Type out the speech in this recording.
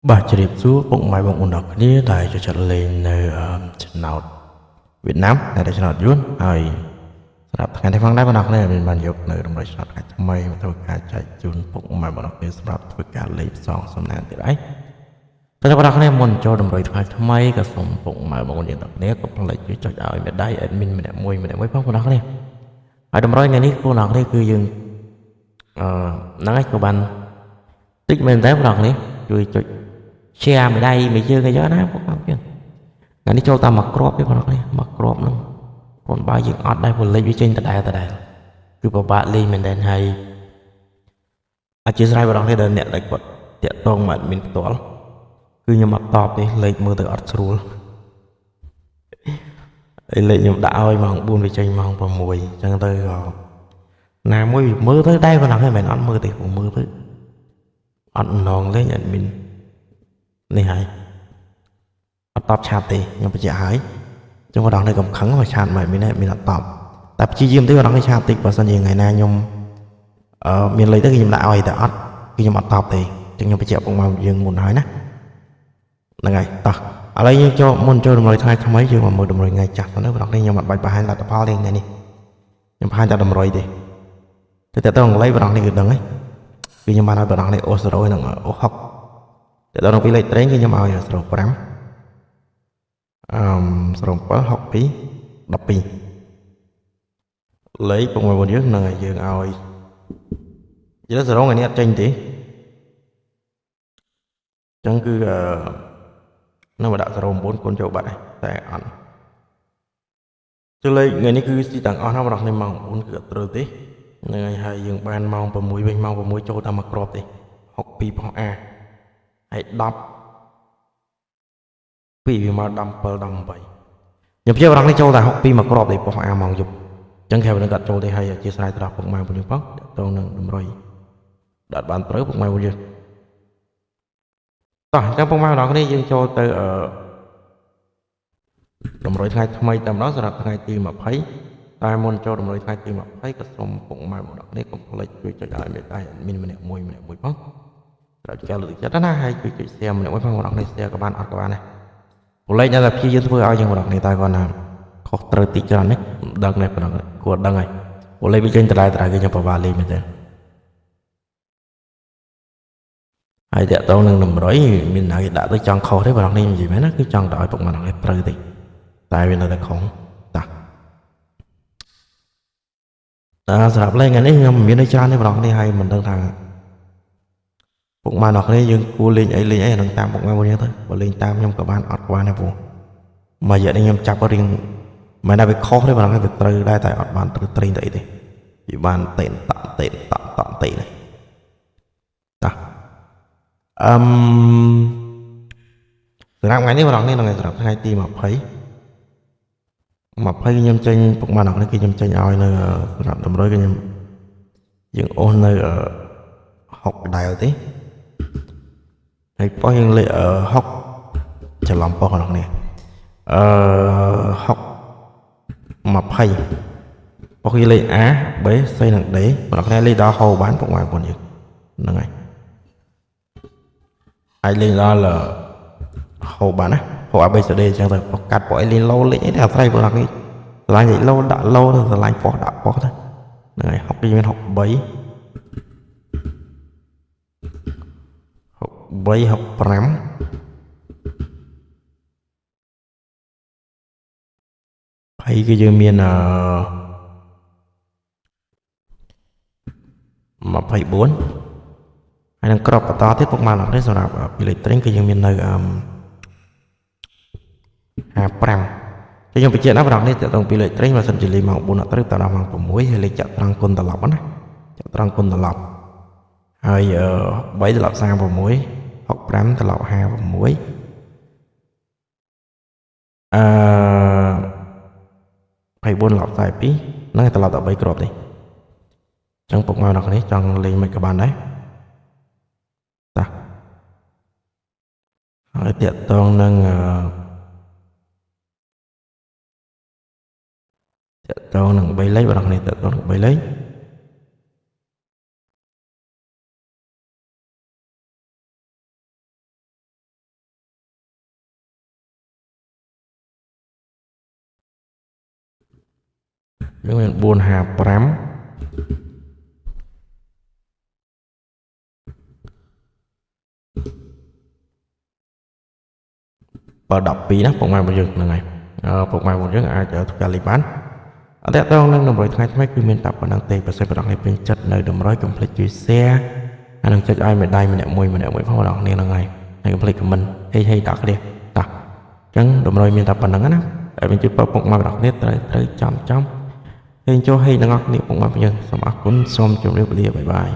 បាទជ្រាបសួរពុកម៉ែបងប្អូនទាំងគ្នាដែលចូលចិត្តលេងនៅឆ្នោតវៀតណាមតែឆ្នោតយួនហើយសម្រាប់ថ្ងៃនេះផងដែរបងប្អូនមានបានយកនៅរំលឹកឆ្នោតថ្មីមកធ្វើការចែកជូនពុកម៉ែបងប្អូនសម្រាប់ធ្វើការលេងផ្សងសំណាងទៀតហើយតែបងប្អូនមុនចូលតម្រុយថ្ងៃថ្មីក៏សូមពុកម៉ែបងប្អូនទាំងគ្នាកុំភ្លេចចុចឲ្យមេដៃ admin ម្នាក់មួយផងបងប្អូនហើយតម្រុយថ្ងៃនេះបងប្អូនគឺយើងហ្នឹងហើយក៏បានតិចមែនតើបងប្អូនជួយចុចshare មួយដៃមួយជើងអីចឹងណាពួកគាត់ទៀតថ្ងៃនេះចូលតាមមកគ្រាប់ទេបងប្អូនមកគ្រាប់ហ្នឹងបងបើយើងអត់ដែរពលិចវាចេញដដែលគឺពិបាកលេងមែនតើហើយអធិស្ឋានបងប្អូនដែលអ្នកដែលគាត់តាក់តងមកមានផ្ទាល់គឺខ្ញុំអត់តបទេលេខមើលទៅអត់ស្រួលហើយលេខខ្ញុំដាក់ឲ្យម៉ោង4វាចេញម៉ោង6អញ្ចឹងទៅក៏ណាមួយមើលទៅដែរបងប្អូនមិនអត់មើលទេព្រោះមើលទៅអត់ណងលេងអត់មាននេះហើយអត់តបឆាតទេខ្ញុំបញ្ជាក់ហើយចឹងបងប្អូននេះកុំខឹងមកឆាតមិនមានអត់តបតែព្យាយាមទេបងប្អូនឆាតតិចបើសិនជាថ្ងៃណាខ្ញុំមានលេខទៅខ្ញុំដាក់ឲ្យតែអត់គឺខ្ញុំអត់តបទេចឹងខ្ញុំបញ្ជាក់ពុកមកយើងមុនហើយណាហ្នឹងហើយតោះឥឡូវយើងចូលមុនចូលតម្រុយថ្ងៃថ្មីយើងមកមើលតម្រុយថ្ងៃចាស់ទៅបងប្អូនខ្ញុំអត់បាច់បង្ហាញលទ្ធផលទេថ្ងៃនេះខ្ញុំបង្ហាញតែតម្រុយទេតែតើអង្លៃបងប្អូននេះគឺដឹងហើយគឺខ្ញុំបានឲ្យបងប្អូននេះអូ0នឹងអូ6តែដល់ពីលេខត្រេងគឺខ្ញុំឲ្យ05 07 62 12លេខពុកម៉ែបងយើងនឹងឲ្យយើងឲ្យនិយាយ0ថ្ងៃនេះអត់ចេញទេអញ្ចឹងគឺនៅមកដាក់09គុណចូលបាត់ហើយតែអត់ចុះលេខថ្ងៃនេះគឺស៊ីទាំងអស់ណាបងប្អូនម៉ោង9គឺអត់ត្រូវទេហ្នឹងហើយយើងបានម៉ោង6វិញម៉ោង6ចូលតាមមកគ្រាប់ទេ62ផង A ហើយ10ពីវាមក17 18ខ្ញុំជឿបងប្អូននេះចូលតែ62មកគ្រាប់ទេប៉ុស្តិ៍ A ម៉ោងយប់អញ្ចឹងគេមិនកាត់ចូលទេហើយអធិស្ឋានត្រង់ពុកម៉ែបងយើងផងតើនឹងតម្រុយដាក់បានត្រូវពុកម៉ែបងយើងតោះអញ្ចឹងពុកម៉ែបងប្អូនយើងចូលទៅតម្រុយថ្ងៃថ្មីតែម្ដងសម្រាប់ថ្ងៃទី20តែមុនចូលតម្រុយថ្ងៃទី20ក៏សូមពុកម៉ែបងប្អូនកុំភ្លេចជួយចុចឲ្យមេដៃមានម្នាក់មួយផងត្រូវចែកលើកទឹកចិត្តណាហើយជួយចុច share ម្នាក់មួយផងបងប្អូន share ក៏បានអត់ក៏បានដែរពលលេខតែព្យាយាមធ្វើឲ្យយើងបងប្អូនតែគាត់ណាខុសត្រូវតិចច្រើននេះដឹងដែរបងប្អូនគួរដឹងហើយពលលេខវាចេញដដែលគឺខ្ញុំប្រវាលេខមែនទេហើយតាក់តងនឹងតម្រុយមានណាគេដាក់ទៅចង់ខុសទេបងប្អូននិយាយមែនណាគឺចង់ឲ្យពុកម៉ែបងប្អូនត្រូវទេតែវានៅតែខុសតាសម្រាប់លេខថ្ងៃនេះខ្ញុំមិនមានអីច្រើនទេបងប្អូនហើយមិនដឹងថាពុកម៉ែបងប្អូនយើងគួរលេងអីនឹងតាមពុកម៉ែបងប្អូនទៅបើលេងតាមខ្ញុំក៏បានអត់ក៏បានដែរព្រោះមួយរយៈនេះខ្ញុំចាប់រៀងមិនថាវាខុសទេបងប្អូនវាត្រូវដែរតែអត់បានត្រូវត្រេងទៅអីទេវាបានតេតនេះតាសម្រាប់ថ្ងៃនេះបងប្អូននឹងសម្រាប់ថ្ងៃទី20ខ្ញុំចេញពុកម៉ែបងប្អូនគឺខ្ញុំចេញឲ្យនៅសម្រាប់តម្រុយគឺយើងអូសនៅ6ដែលទេហើយប៉ុស្តិ៍យើងលេខ6ច្រឡំប៉ុស្តិ៍បងប្អូន6 20ប៉ុស្តិ៍លេខ A B C និង D បងប្អូនលេខដល់ហៅបានពុកម៉ែបងប្អូនយើងហ្នឹងហើយអាចលេងដល់ហៅបានណាហៅ A B C D អញ្ចឹងទៅកាត់ប៉ុស្តិ៍លេងឡូលេខអីតែអាស្រ័យបងប្អូននេះឆ្លាញ់លេខឡូដាក់ឡូទៅឆ្លាញ់ប៉ុស្តិ៍ដាក់ប៉ុស្តិ៍ទៅហ្នឹងហើយ6គឺមាន63 63 65 ហើយគឺយើងមាន24ហើយនឹងក្របបន្តទៀតពុកម៉ែបងប្អូនសម្រាប់ពីលេខត្រេងគឺយើងមាននៅ55ខ្ញុំបញ្ជាក់ណាបងប្អូននេះតើតងពីលេខត្រេងបើសិនជាលេខម៉ោង4អត់ត្រូវតដល់ម៉ោង6ហើយលេខចាក់ត្រង់គុណត្រឡប់ណាចាក់ត្រង់គុណត្រឡប់ហើយ3ត្រឡប់36 65ត្រឡប់5624ត្រឡប់42ហ្នឹងត្រឡប់ដល់3គ្រាប់ទេអញ្ចឹងពុកម៉ែបងប្អូនចង់លេងមិនក៏បានដែរតាហើយតាក់តងនឹង3លេខបងប្អូនតាក់តងនឹង3លេខ យើងមាន455បើ12ណាពុកម៉ែរបស់យើងហ្នឹងហើយពុកម៉ែរបស់យើងអាចធ្វើការលេខបានអត់តើនឹងតម្រុយថ្ងៃថ្មីគឺមានតែប៉ុណ្្នឹងទេបើសិនបងប្អូនពេញចិត្តនៅតម្រុយកុំភ្លេចជួយ share ហើយនឹងចុចឲ្យមេដៃម្នាក់មួយផងបងប្អូនហ្នឹងហើយហើយកុំភ្លេច comment ហេដាក់គ្នាតោះអញ្ចឹងតម្រុយមានតែប៉ុណ្្នឹងណាហើយបញ្ជាពុកម៉ែបងប្អូនត្រូវចាំហេចូលហេទាំងអស់គ្នាពុកម៉ែរបស់យើងសូមអរគុណសូមជម្រាបលាបាយបាយ